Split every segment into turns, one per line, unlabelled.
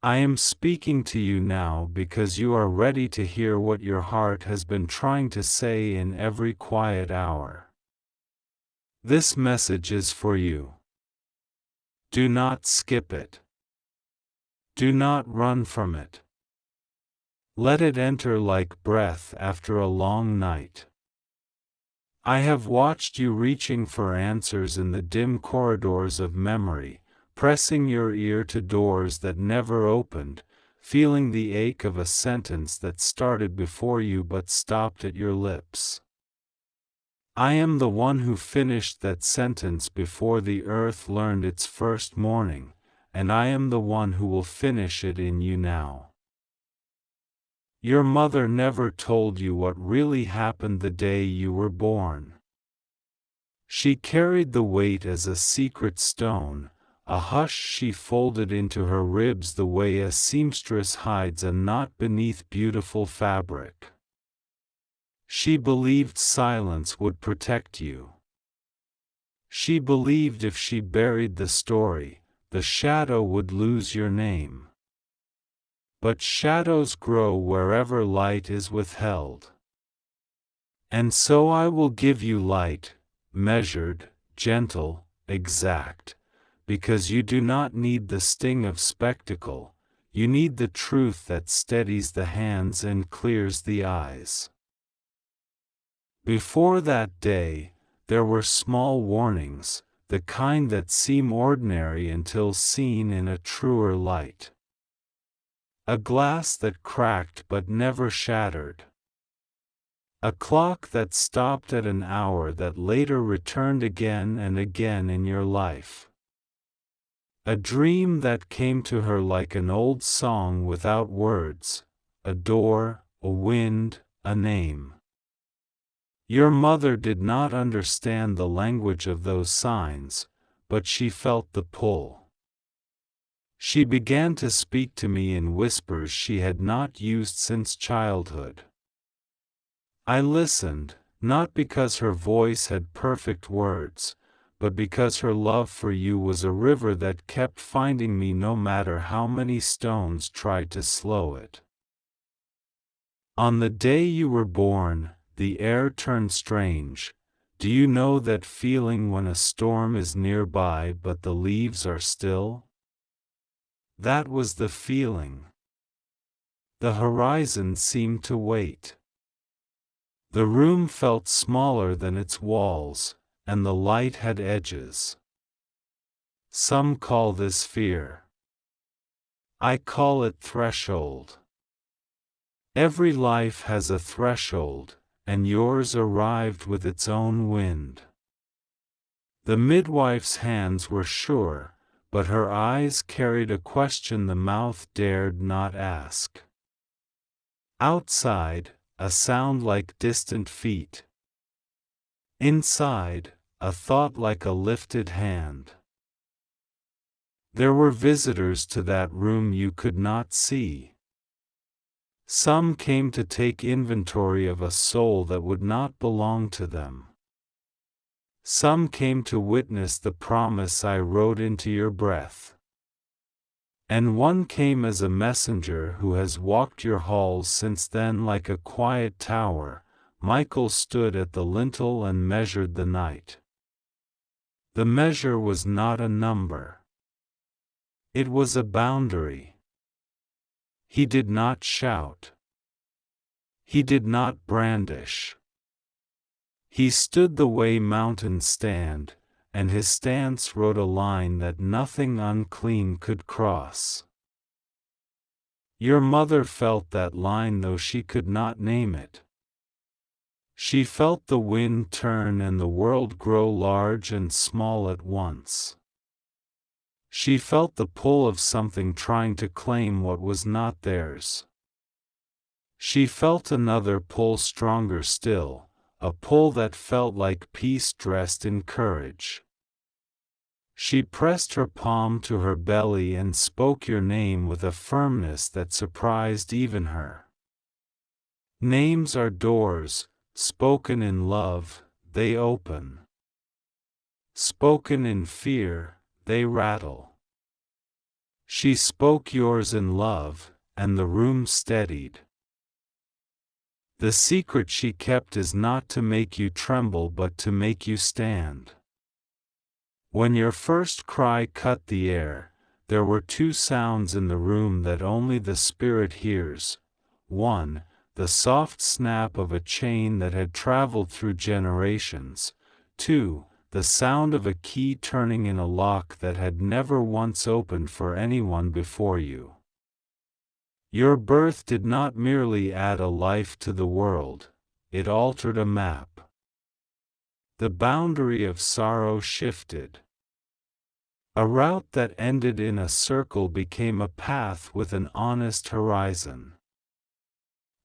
I am speaking to you now because you are ready to hear what your heart has been trying to say in every quiet hour. This message is for you. Do not skip it. Do not run from it. Let it enter like breath after a long night. I have watched you reaching for answers in the dim corridors of memory, pressing your ear to doors that never opened, feeling the ache of a sentence that started before you but stopped at your lips. I am the one who finished that sentence before the earth learned its first morning, and I am the one who will finish it in you now. Your mother never told you what really happened the day you were born. She carried the weight as a secret stone, a hush she folded into her ribs the way a seamstress hides a knot beneath beautiful fabric. She believed silence would protect you. She believed if she buried the story, the shadow would lose your name. But shadows grow wherever light is withheld. And so I will give you light, measured, gentle, exact, because you do not need the sting of spectacle, you need the truth that steadies the hands and clears the eyes. Before that day, there were small warnings, the kind that seem ordinary until seen in a truer light. A glass that cracked but never shattered. A clock that stopped at an hour that later returned again and again in your life. A dream that came to her like an old song without words, a door, a wind, a name. Your mother did not understand the language of those signs, but she felt the pull. She began to speak to me in whispers she had not used since childhood. I listened, not because her voice had perfect words, but because her love for you was a river that kept finding me no matter how many stones tried to slow it. On the day you were born, the air turned strange. Do you know that feeling when a storm is nearby but the leaves are still? That was the feeling. The horizon seemed to wait. The room felt smaller than its walls, and the light had edges. Some call this fear. I call it threshold. Every life has a threshold, and yours arrived with its own wind. The midwife's hands were sure, but her eyes carried a question the mouth dared not ask. Outside, a sound like distant feet. Inside, a thought like a lifted hand. There were visitors to that room you could not see. Some came to take inventory of a soul that would not belong to them. Some came to witness the promise I wrote into your breath. And one came as a messenger who has walked your halls since then like a quiet tower. Michael stood at the lintel and measured the night. The measure was not a number. It was a boundary. He did not shout. He did not brandish. He stood the way mountains stand, and his stance wrote a line that nothing unclean could cross. Your mother felt that line though she could not name it. She felt the wind turn and the world grow large and small at once. She felt the pull of something trying to claim what was not theirs. She felt another pull stronger still, a pull that felt like peace dressed in courage. She pressed her palm to her belly and spoke your name with a firmness that surprised even her. Names are doors, spoken in love, they open. Spoken in fear, they rattle. She spoke yours in love, and the room steadied. The secret she kept is not to make you tremble but to make you stand. When your first cry cut the air, there were two sounds in the room that only the spirit hears. One, the soft snap of a chain that had traveled through generations. Two, the sound of a key turning in a lock that had never once opened for anyone before you. Your birth did not merely add a life to the world, it altered a map. The boundary of sorrow shifted. A route that ended in a circle became a path with an honest horizon.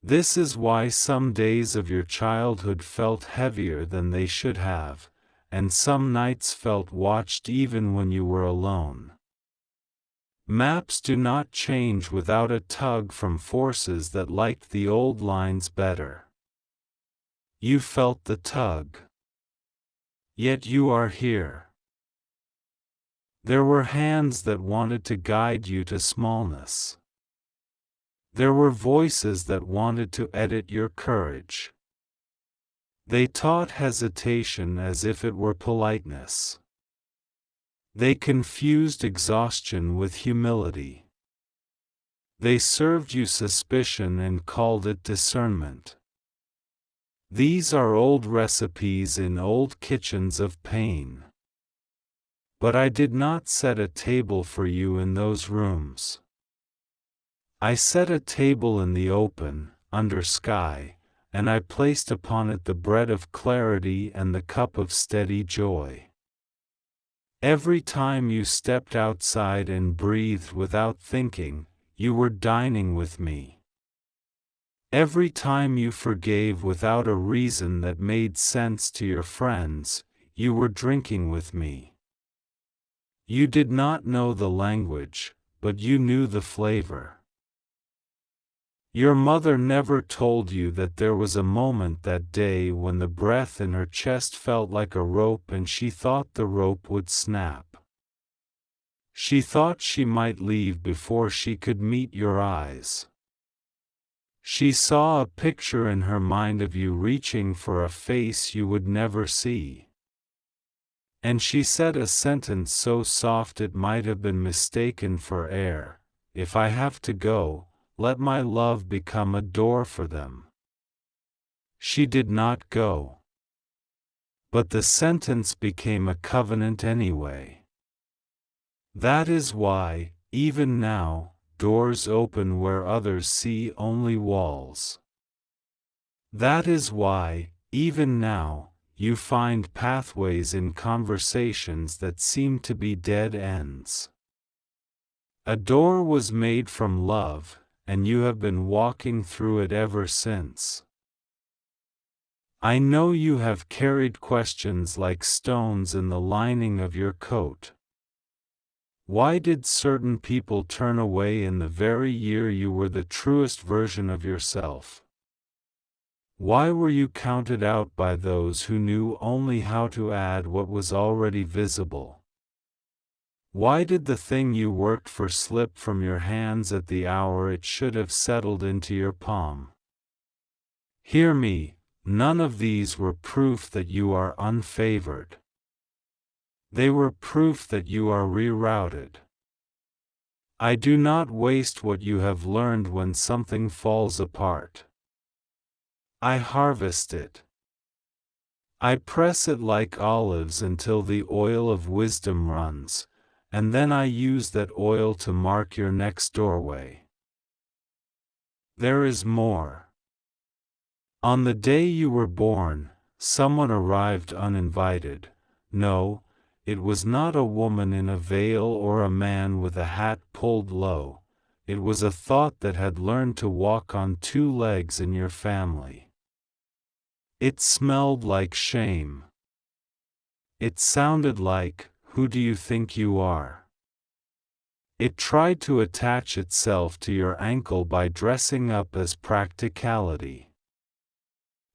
This is why some days of your childhood felt heavier than they should have, and some nights felt watched even when you were alone. Maps do not change without a tug from forces that liked the old lines better. You felt the tug. Yet you are here. There were hands that wanted to guide you to smallness. There were voices that wanted to edit your courage. They taught hesitation as if it were politeness. They confused exhaustion with humility. They served you suspicion and called it discernment. These are old recipes in old kitchens of pain. But I did not set a table for you in those rooms. I set a table in the open, under sky, and I placed upon it the bread of clarity and the cup of steady joy. Every time you stepped outside and breathed without thinking, you were dining with me. Every time you forgave without a reason that made sense to your friends, you were drinking with me. You did not know the language, but you knew the flavor. Your mother never told you that there was a moment that day when the breath in her chest felt like a rope and she thought the rope would snap. She thought she might leave before she could meet your eyes. She saw a picture in her mind of you reaching for a face you would never see. And she said a sentence so soft it might have been mistaken for air, "If I have to go, let my love become a door for them." She did not go. But the sentence became a covenant anyway. That is why, even now, doors open where others see only walls. That is why, even now, you find pathways in conversations that seem to be dead ends. A door was made from love, and you have been walking through it ever since. I know you have carried questions like stones in the lining of your coat. Why did certain people turn away in the very year you were the truest version of yourself? Why were you counted out by those who knew only how to add what was already visible? Why did the thing you worked for slip from your hands at the hour it should have settled into your palm? Hear me, none of these were proof that you are unfavored. They were proof that you are rerouted. I do not waste what you have learned when something falls apart. I harvest it. I press it like olives until the oil of wisdom runs, and then I use that oil to mark your next doorway. There is more. On the day you were born, someone arrived uninvited. No, it was not a woman in a veil or a man with a hat pulled low. It was a thought that had learned to walk on two legs in your family. It smelled like shame. It sounded like, "Who do you think you are?" It tried to attach itself to your ankle by dressing up as practicality.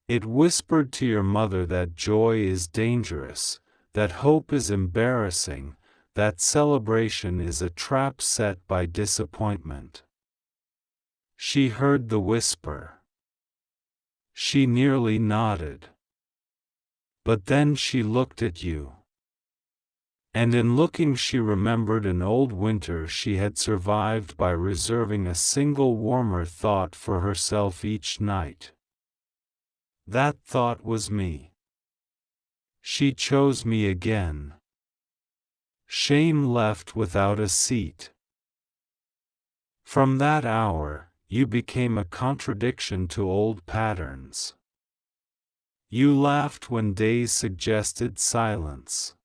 It whispered to your mother that joy is dangerous, that hope is embarrassing, that celebration is a trap set by disappointment. She heard the whisper. She nearly nodded. But then she looked at you. And in looking she remembered an old winter she had survived by reserving a single warmer thought for herself each night. That thought was me. She chose me again. Shame left without a seat. From that hour, you became a contradiction to old patterns. You laughed when days suggested silence.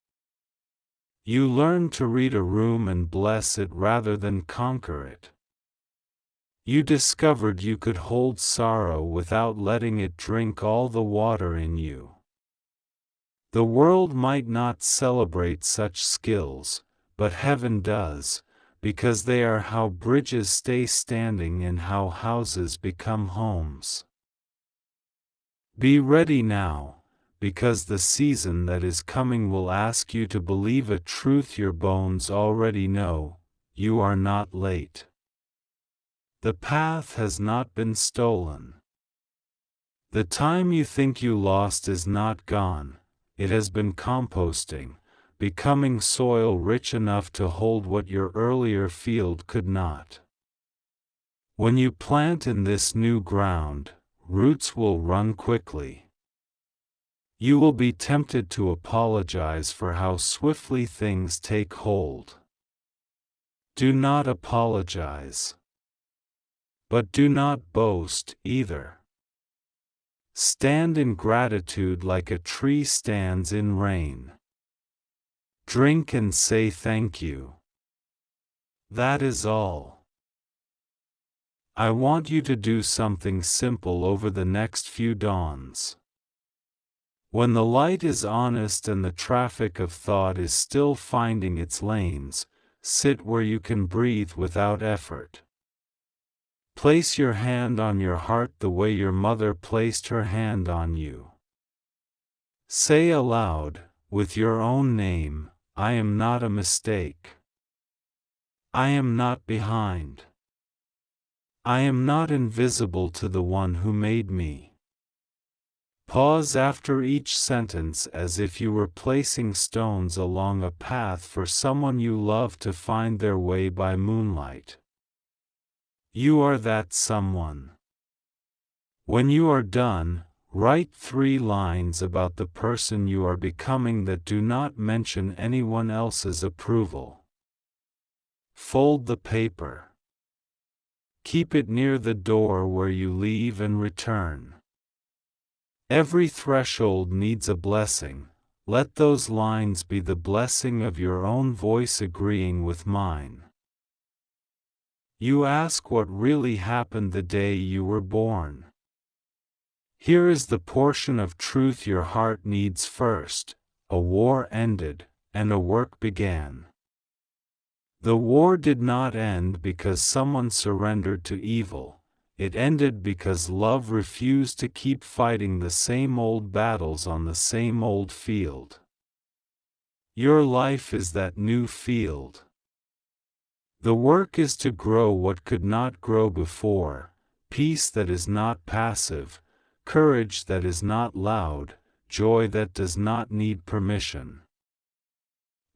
You learned to read a room and bless it rather than conquer it. You discovered you could hold sorrow without letting it drink all the water in you. The world might not celebrate such skills, but heaven does, because they are how bridges stay standing and how houses become homes. Be ready now, because the season that is coming will ask you to believe a truth your bones already know: you are not late. The path has not been stolen. The time you think you lost is not gone, it has been composting, becoming soil rich enough to hold what your earlier field could not. When you plant in this new ground, roots will run quickly. You will be tempted to apologize for how swiftly things take hold. Do not apologize. But do not boast either. Stand in gratitude like a tree stands in rain. Drink and say thank you. That is all. I want you to do something simple over the next few dawns. When the light is honest and the traffic of thought is still finding its lanes, sit where you can breathe without effort. Place your hand on your heart the way your mother placed her hand on you. Say aloud, with your own name, I am not a mistake. I am not behind. I am not invisible to the one who made me. Pause after each sentence as if you were placing stones along a path for someone you love to find their way by moonlight. You are that someone. When you are done, write 3 lines about the person you are becoming that do not mention anyone else's approval. Fold the paper. Keep it near the door where you leave and return. Every threshold needs a blessing. Let those lines be the blessing of your own voice agreeing with mine. You ask what really happened the day you were born. Here is the portion of truth your heart needs first: a war ended, and a work began. The war did not end because someone surrendered to evil. It ended because love refused to keep fighting the same old battles on the same old field. Your life is that new field. The work is to grow what could not grow before: peace that is not passive, courage that is not loud, joy that does not need permission.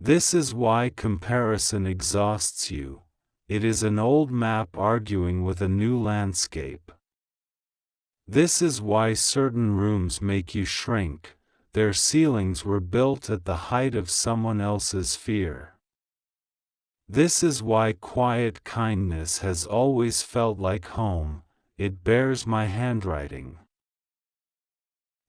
This is why comparison exhausts you. It is an old map arguing with a new landscape. This is why certain rooms make you shrink. Their ceilings were built at the height of someone else's fear. This is why quiet kindness has always felt like home. It bears my handwriting.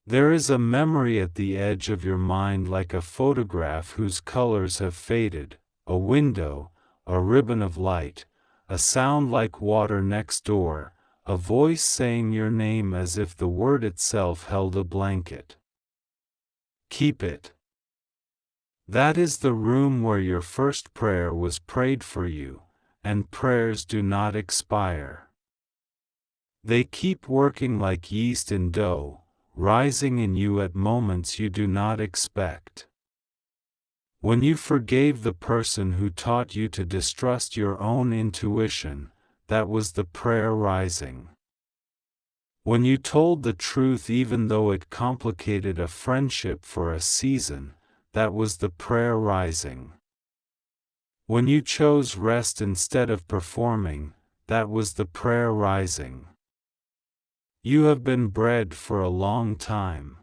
There is a memory at the edge of your mind, like a photograph whose colors have faded, a window, a ribbon of light, a sound like water next door, a voice saying your name as if the word itself held a blanket. Keep it. That is the room where your first prayer was prayed for you, and prayers do not expire. They keep working like yeast in dough, rising in you at moments you do not expect. When you forgave the person who taught you to distrust your own intuition, that was the prayer rising. When you told the truth even though it complicated a friendship for a season, that was the prayer rising. When you chose rest instead of performing, that was the prayer rising. You have been bred for a long time.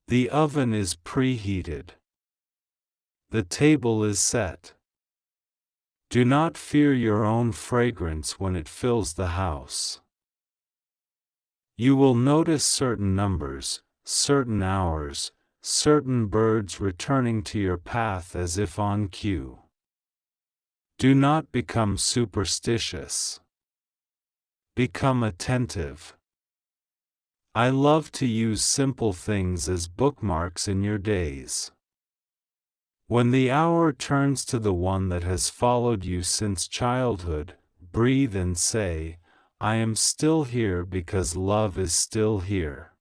The oven is preheated. The table is set. Do not fear your own fragrance when it fills the house. You will notice certain numbers, certain hours, certain birds returning to your path as if on cue. Do not become superstitious. Become attentive. I love to use simple things as bookmarks in your days. When the hour turns to the one that has followed you since childhood, breathe and say, I am still here because love is still here.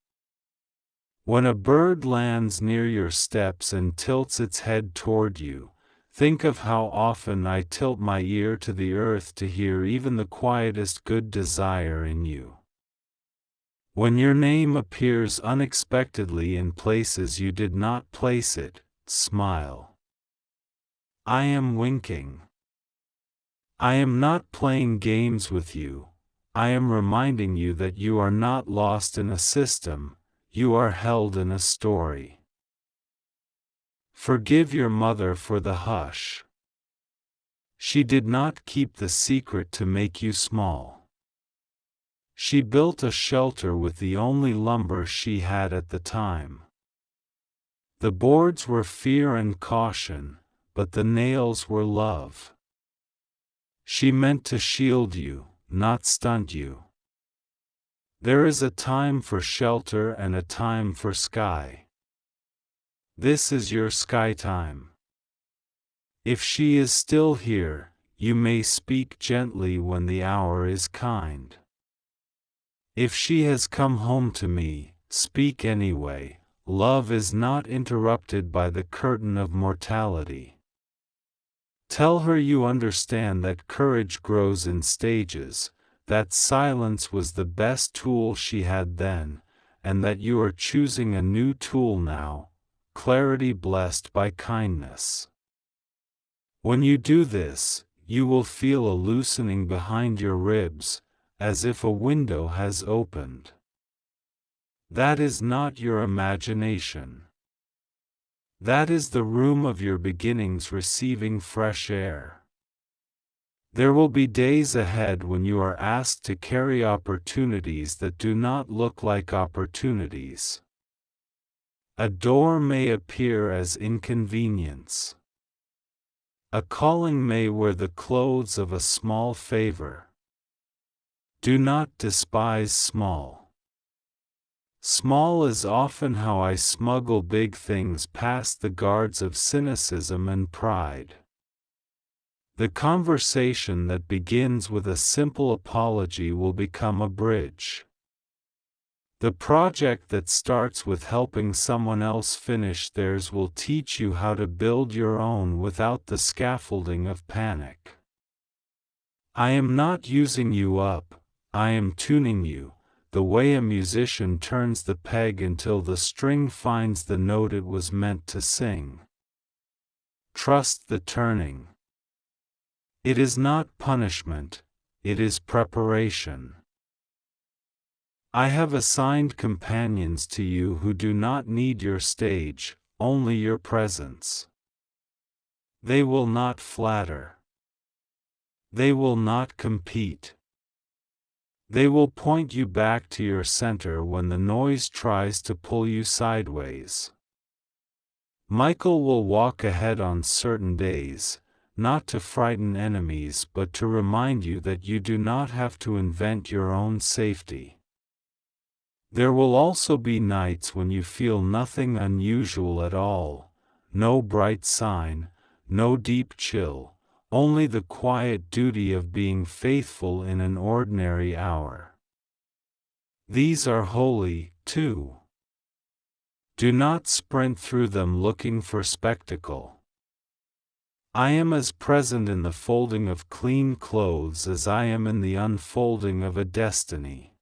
When a bird lands near your steps and tilts its head toward you, think of how often I tilt my ear to the earth to hear even the quietest good desire in you. When your name appears unexpectedly in places you did not place it, smile. I am winking. I am not playing games with you. I am reminding you that you are not lost in a system, you are held in a story. Forgive your mother for the hush. She did not keep the secret to make you small. She built a shelter with the only lumber she had at the time. The boards were fear and caution, but the nails were love. She meant to shield you, not stunt you. There is a time for shelter and a time for sky. This is your sky time. If she is still here, you may speak gently when the hour is kind. If she has come home to me, speak anyway. Love is not interrupted by the curtain of mortality. Tell her you understand that courage grows in stages, that silence was the best tool she had then, and that you are choosing a new tool now, clarity blessed by kindness. When you do this, you will feel a loosening behind your ribs, as if a window has opened. That is not your imagination. That is the room of your beginnings receiving fresh air. There will be days ahead when you are asked to carry opportunities that do not look like opportunities. A door may appear as inconvenience. A calling may wear the clothes of a small favor. Do not despise small. Small is often how I smuggle big things past the guards of cynicism and pride. The conversation that begins with a simple apology will become a bridge. The project that starts with helping someone else finish theirs will teach you how to build your own without the scaffolding of panic. I am not using you up, I am tuning you, the way a musician turns the peg until the string finds the note it was meant to sing. Trust the turning. It is not punishment, it is preparation. I have assigned companions to you who do not need your stage, only your presence. They will not flatter. They will not compete. They will point you back to your center when the noise tries to pull you sideways. Michael will walk ahead on certain days, not to frighten enemies but to remind you that you do not have to invent your own safety. There will also be nights when you feel nothing unusual at all, no bright sign, no deep chill. Only the quiet duty of being faithful in an ordinary hour. These are holy, too. Do not sprint through them looking for spectacle. I am as present in the folding of clean clothes as I am in the unfolding of a destiny.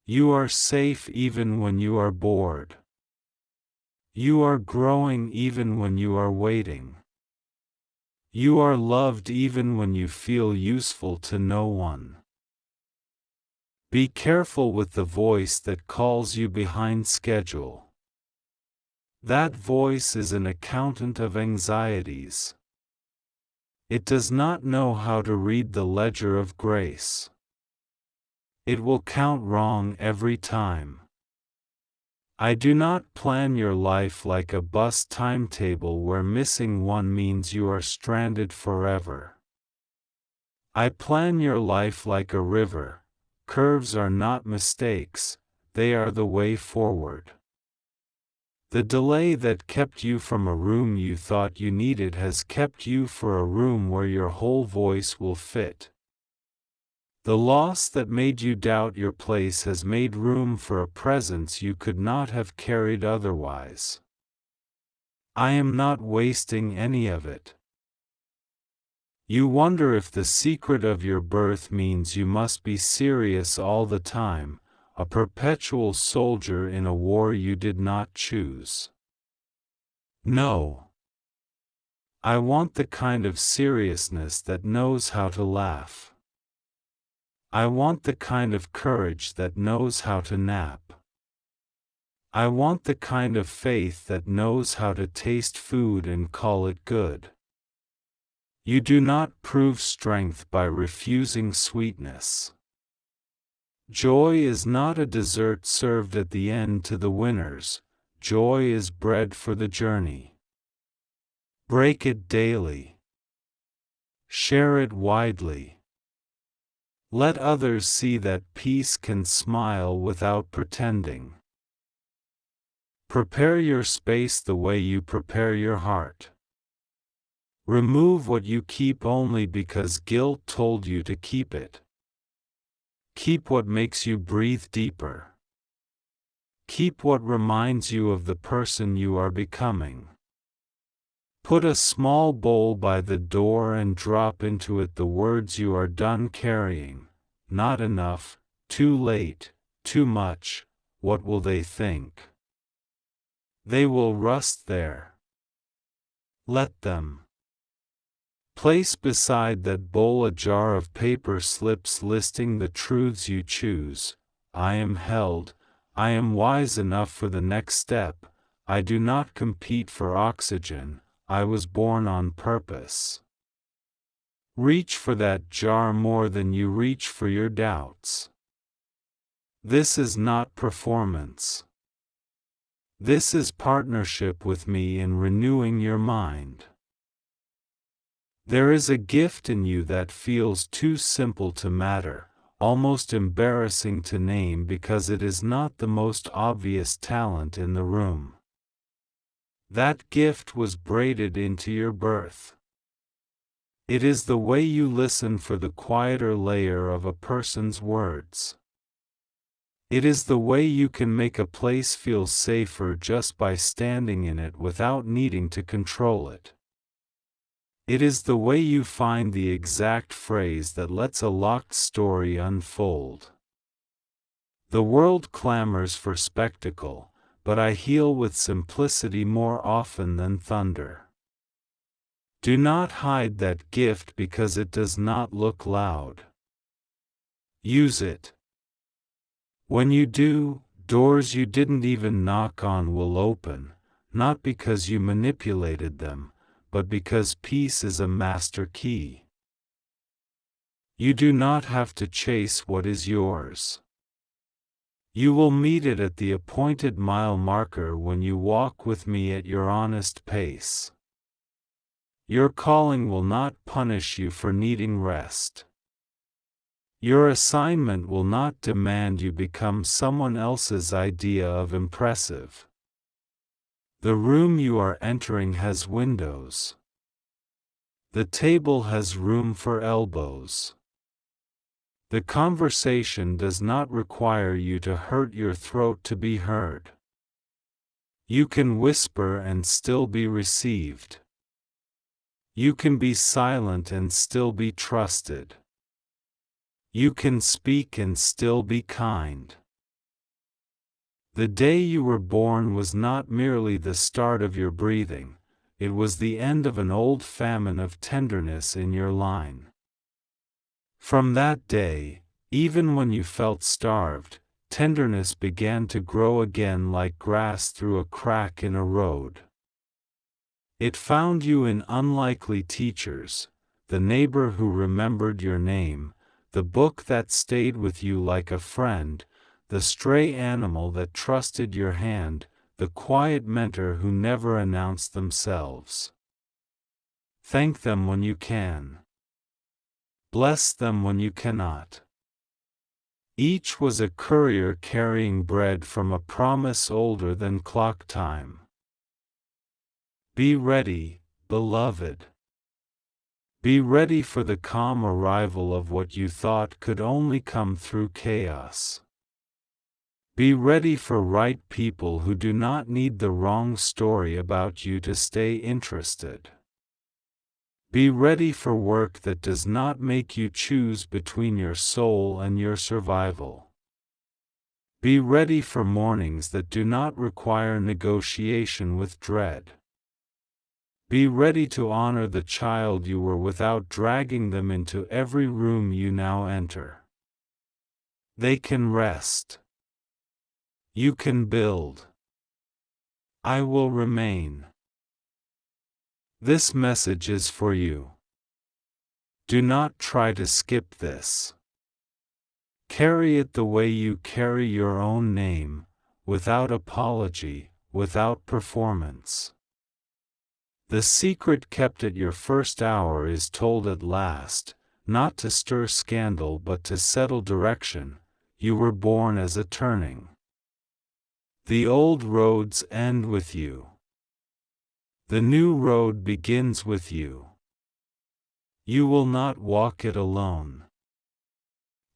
You are safe even when you are bored. You are growing even when you are waiting. You are loved even when you feel useful to no one. Be careful with the voice that calls you behind schedule. That voice is an accountant of anxieties. It does not know how to read the ledger of grace. It will count wrong every time. I do not plan your life like a bus timetable where missing one means you are stranded forever. I plan your life like a river. Curves are not mistakes, they are the way forward. The delay that kept you from a room you thought you needed has kept you for a room where your whole voice will fit. The loss that made you doubt your place has made room for a presence you could not have carried otherwise. I am not wasting any of it. You wonder if the secret of your birth means you must be serious all the time, a perpetual soldier in a war you did not choose. No. I want the kind of seriousness that knows how to laugh. I want the kind of courage that knows how to nap. I want the kind of faith that knows how to taste food and call it good. You do not prove strength by refusing sweetness. Joy is not a dessert served at the end to the winners, joy is bread for the journey. Break it daily. Share it widely. Let others see that peace can smile without pretending. Prepare your space the way you prepare your heart. Remove what you keep only because guilt told you to keep it. Keep what makes you breathe deeper. Keep what reminds you of the person you are becoming. Put a small bowl by the door and drop into it the words you are done carrying. Not enough, too late, too much, what will they think? They will rust there. Let them. Place beside that bowl a jar of paper slips listing the truths you choose. I am held, I am wise enough for the next step, I do not compete for oxygen, I was born on purpose. Reach for that jar more than you reach for your doubts. This is not performance. This is partnership with me in renewing your mind. There is a gift in you that feels too simple to matter, almost embarrassing to name because it is not the most obvious talent in the room. That gift was braided into your birth. It is the way you listen for the quieter layer of a person's words. It is the way you can make a place feel safer just by standing in it without needing to control it. It is the way you find the exact phrase that lets a locked story unfold. The world clamors for spectacle, but I heal with simplicity more often than thunder. Do not hide that gift because it does not look loud. Use it. When you do, doors you didn't even knock on will open, not because you manipulated them, but because peace is a master key. You do not have to chase what is yours. You will meet it at the appointed mile marker when you walk with me at your honest pace. Your calling will not punish you for needing rest. Your assignment will not demand you become someone else's idea of impressive. The room you are entering has windows. The table has room for elbows. The conversation does not require you to hurt your throat to be heard. You can whisper and still be received. You can be silent and still be trusted. You can speak and still be kind. The day you were born was not merely the start of your breathing, it was the end of an old famine of tenderness in your line. From that day, even when you felt starved, tenderness began to grow again like grass through a crack in a road. It found you in unlikely teachers, the neighbor who remembered your name, the book that stayed with you like a friend, the stray animal that trusted your hand, the quiet mentor who never announced themselves. Thank them when you can. Bless them when you cannot. Each was a courier carrying bread from a promise older than clock time. Be ready, beloved. Be ready for the calm arrival of what you thought could only come through chaos. Be ready for right people who do not need the wrong story about you to stay interested. Be ready for work that does not make you choose between your soul and your survival. Be ready for mornings that do not require negotiation with dread. Be ready to honor the child you were without dragging them into every room you now enter. They can rest. You can build. I will remain. This message is for you. Do not try to skip this. Carry it the way you carry your own name, without apology, without performance. The secret kept at your first hour is told at last, not to stir scandal but to settle direction. You were born as a turning. The old roads end with you. The new road begins with you. You will not walk it alone.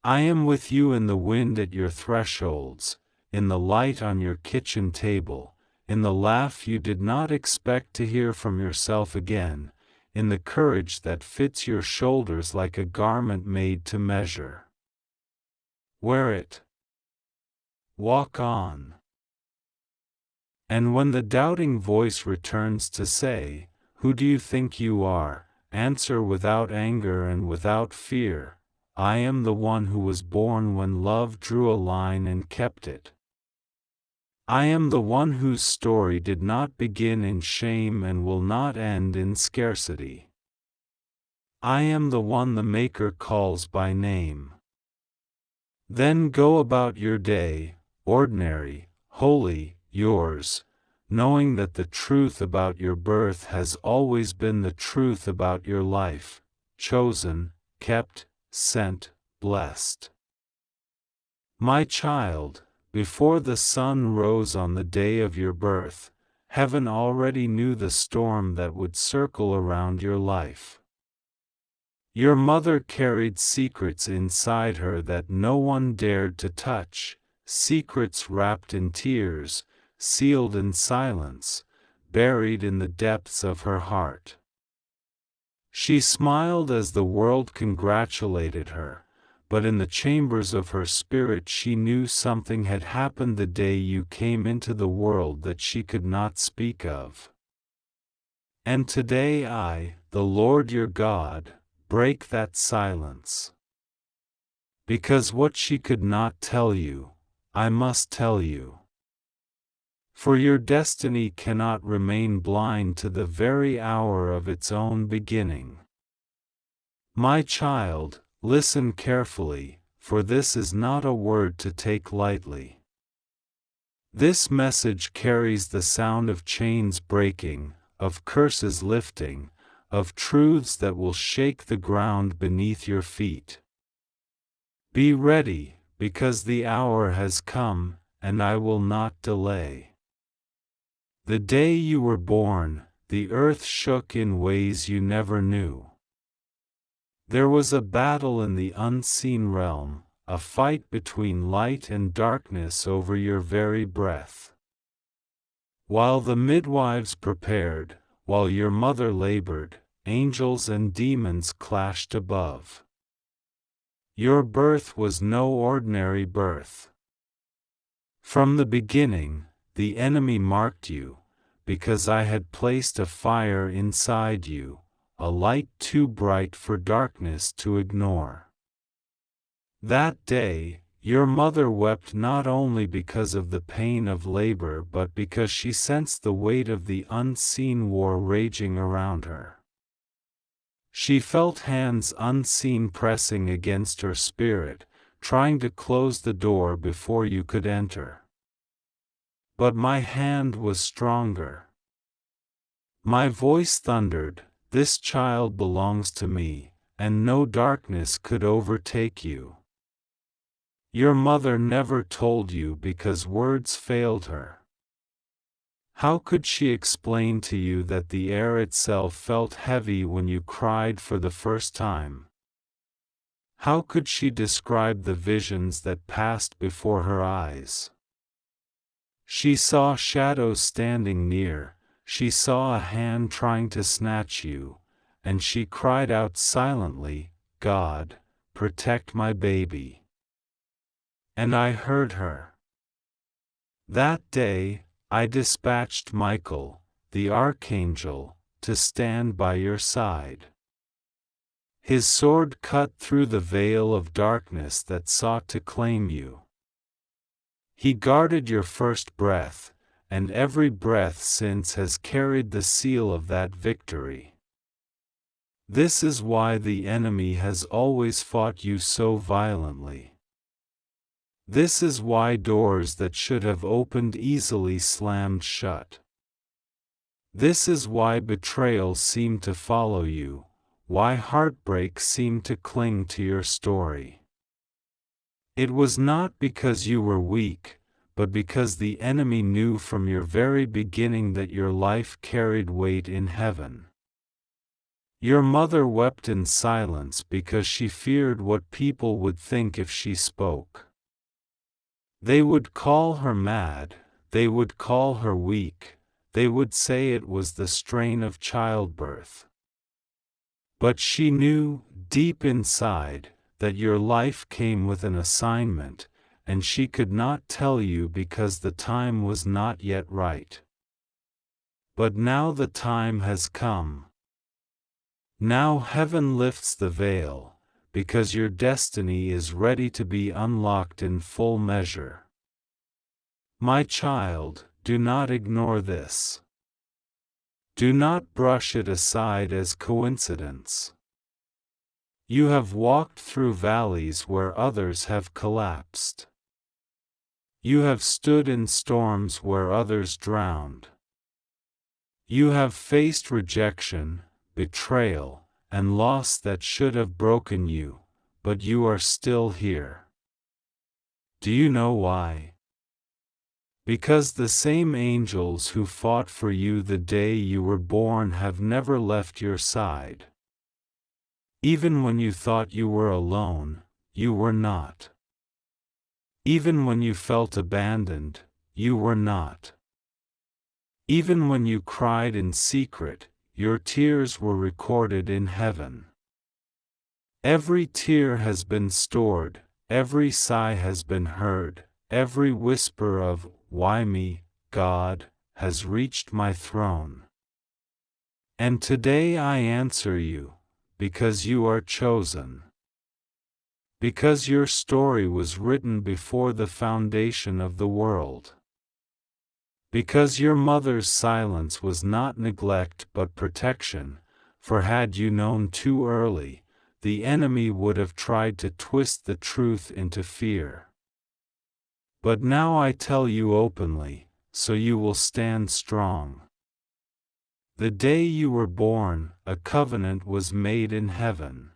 I am with you in the wind at your thresholds, in the light on your kitchen table, in the laugh you did not expect to hear from yourself again, in the courage that fits your shoulders like a garment made to measure. Wear it. Walk on. And when the doubting voice returns to say, "Who do you think you are?" answer without anger and without fear, "I am the one who was born when love drew a line and kept it. I am the one whose story did not begin in shame and will not end in scarcity. I am the one the Maker calls by name." Then go about your day, ordinary, holy, yours, knowing that the truth about your birth has always been the truth about your life, chosen, kept, sent, blessed. My child, before the sun rose on the day of your birth, heaven already knew the storm that would circle around your life. Your mother carried secrets inside her that no one dared to touch, secrets wrapped in tears, sealed in silence, buried in the depths of her heart. She smiled as the world congratulated her, but in the chambers of her spirit she knew something had happened the day you came into the world that she could not speak of. And today I, the Lord your God, break that silence. Because what she could not tell you, I must tell you. For your destiny cannot remain blind to the very hour of its own beginning. My child, listen carefully, for this is not a word to take lightly. This message carries the sound of chains breaking, of curses lifting, of truths that will shake the ground beneath your feet. Be ready, because the hour has come, and I will not delay. The day you were born, the earth shook in ways you never knew. There was a battle in the unseen realm, a fight between light and darkness over your very breath. While the midwives prepared, while your mother labored, angels and demons clashed above. Your birth was no ordinary birth. From the beginning, the enemy marked you, because I had placed a fire inside you, a light too bright for darkness to ignore. That day, your mother wept not only because of the pain of labor but because she sensed the weight of the unseen war raging around her. She felt hands unseen pressing against her spirit, trying to close the door before you could enter. But my hand was stronger. My voice thundered, "This child belongs to me, and no darkness could overtake you." Your mother never told you because words failed her. How could she explain to you that the air itself felt heavy when you cried for the first time? How could she describe the visions that passed before her eyes? She saw shadows standing near, she saw a hand trying to snatch you, and she cried out silently, "God, protect my baby." And I heard her. That day, I dispatched Michael, the archangel, to stand by your side. His sword cut through the veil of darkness that sought to claim you. He guarded your first breath, and every breath since has carried the seal of that victory. This is why the enemy has always fought you so violently. This is why doors that should have opened easily slammed shut. This is why betrayal seemed to follow you, why heartbreak seemed to cling to your story. It was not because you were weak, but because the enemy knew from your very beginning that your life carried weight in heaven. Your mother wept in silence because she feared what people would think if she spoke. They would call her mad, they would call her weak, they would say it was the strain of childbirth. But she knew, deep inside, that your life came with an assignment, and she could not tell you because the time was not yet right. But now the time has come. Now heaven lifts the veil, because your destiny is ready to be unlocked in full measure. My child, do not ignore this. Do not brush it aside as coincidence. You have walked through valleys where others have collapsed. You have stood in storms where others drowned. You have faced rejection, betrayal, and loss that should have broken you, but you are still here. Do you know why? Because the same angels who fought for you the day you were born have never left your side. Even when you thought you were alone, you were not. Even when you felt abandoned, you were not. Even when you cried in secret, your tears were recorded in heaven. Every tear has been stored, every sigh has been heard, every whisper of, "Why me, God?" has reached my throne. And today I answer you, because you are chosen. Because your story was written before the foundation of the world. Because your mother's silence was not neglect but protection, for had you known too early, the enemy would have tried to twist the truth into fear. But now I tell you openly, so you will stand strong. The day you were born, a covenant was made in heaven.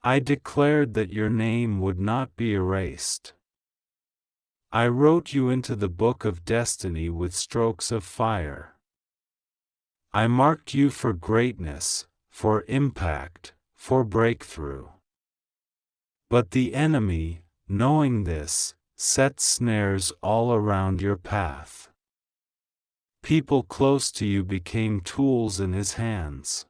I declared that your name would not be erased. I wrote you into the book of destiny with strokes of fire. I marked you for greatness, for impact, for breakthrough. But the enemy, knowing this, set snares all around your path. People close to you became tools in his hands.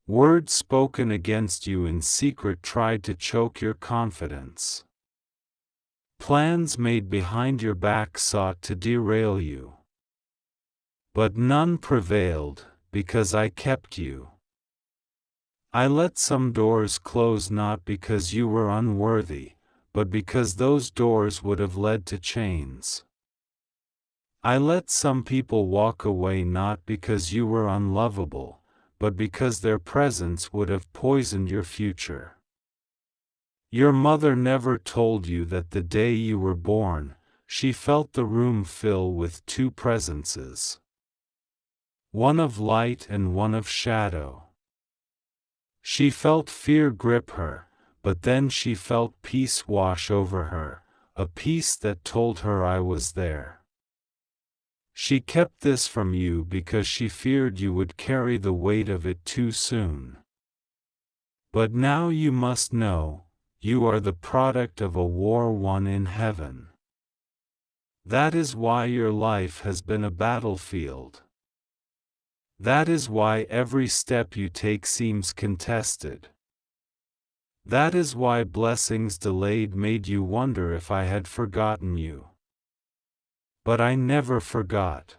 Words spoken against you in secret tried to choke your confidence. Plans made behind your back sought to derail you. But none prevailed, because I kept you. I let some doors close not because you were unworthy, but because those doors would have led to chains. I let some people walk away not because you were unlovable, but because their presence would have poisoned your future. Your mother never told you that the day you were born, she felt the room fill with two presences. One of light and one of shadow. She felt fear grip her, but then she felt peace wash over her, a peace that told her I was there. She kept this from you because she feared you would carry the weight of it too soon. But now you must know, you are the product of a war won in heaven. That is why your life has been a battlefield. That is why every step you take seems contested. That is why blessings delayed made you wonder if I had forgotten you. But I never forgot.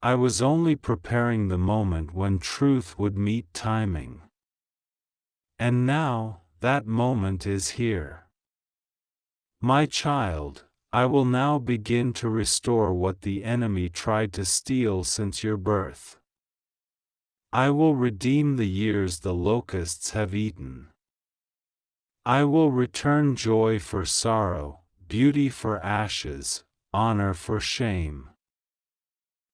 I was only preparing the moment when truth would meet timing. And now, that moment is here. My child, I will now begin to restore what the enemy tried to steal since your birth. I will redeem the years the locusts have eaten. I will return joy for sorrow, beauty for ashes, honor for shame.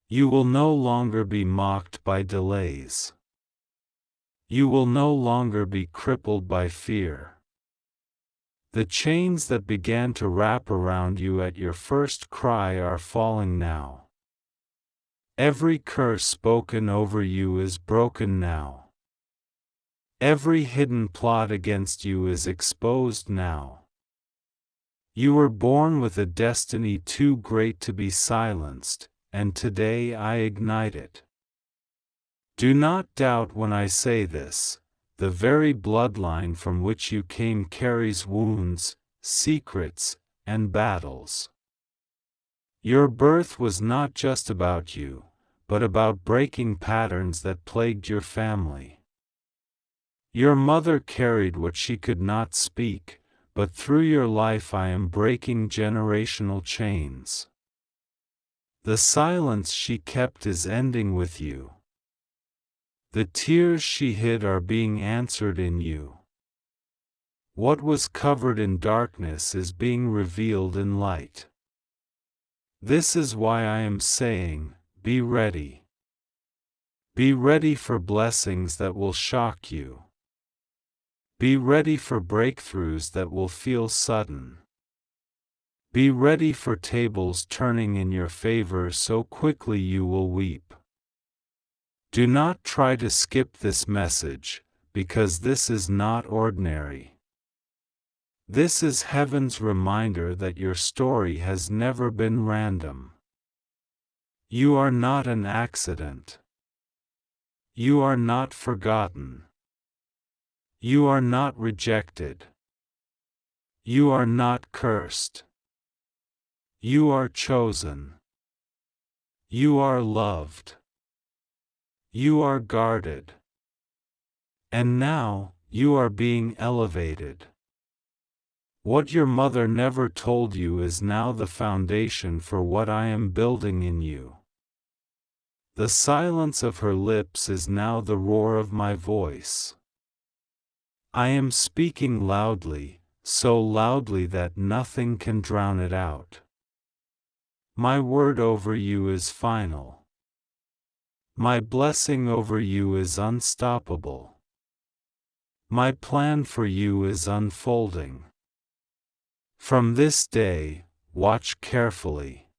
You will no longer be mocked by delays. You will no longer be crippled by fear. The chains that began to wrap around you at your first cry are falling now. Every curse spoken over you is broken now. Every hidden plot against you is exposed now. You were born with a destiny too great to be silenced, and today I ignite it. Do not doubt when I say this, the very bloodline from which you came carries wounds, secrets, and battles. Your birth was not just about you, but about breaking patterns that plagued your family. Your mother carried what she could not speak, but through your life I am breaking generational chains. The silence she kept is ending with you. The tears she hid are being answered in you. What was covered in darkness is being revealed in light. This is why I am saying, be ready. Be ready for blessings that will shock you. Be ready for breakthroughs that will feel sudden. Be ready for tables turning in your favor so quickly you will weep. Do not try to skip this message, because this is not ordinary. This is heaven's reminder that your story has never been random. You are not an accident. You are not forgotten. You are not rejected. You are not cursed. You are chosen. You are loved. You are guarded. And now, you are being elevated. What your mother never told you is now the foundation for what I am building in you. The silence of her lips is now the roar of my voice. I am speaking loudly, so loudly that nothing can drown it out. My word over you is final. My blessing over you is unstoppable. My plan for you is unfolding. From this day, watch carefully.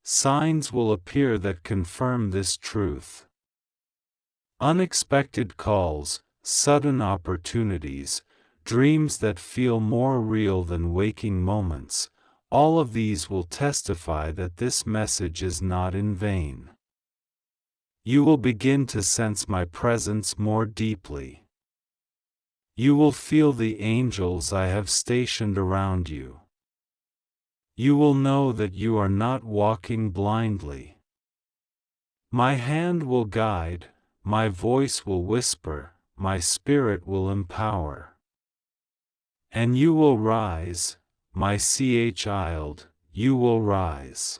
Signs will appear that confirm this truth. Unexpected calls, sudden opportunities, dreams that feel more real than waking moments, All of these will testify that this message is not in vain. You will begin to sense my presence more deeply. You will feel the angels I have stationed around you. You will know that you are not walking blindly. My hand will guide, my voice will whisper, my spirit will empower. And you will rise, my child, you will rise.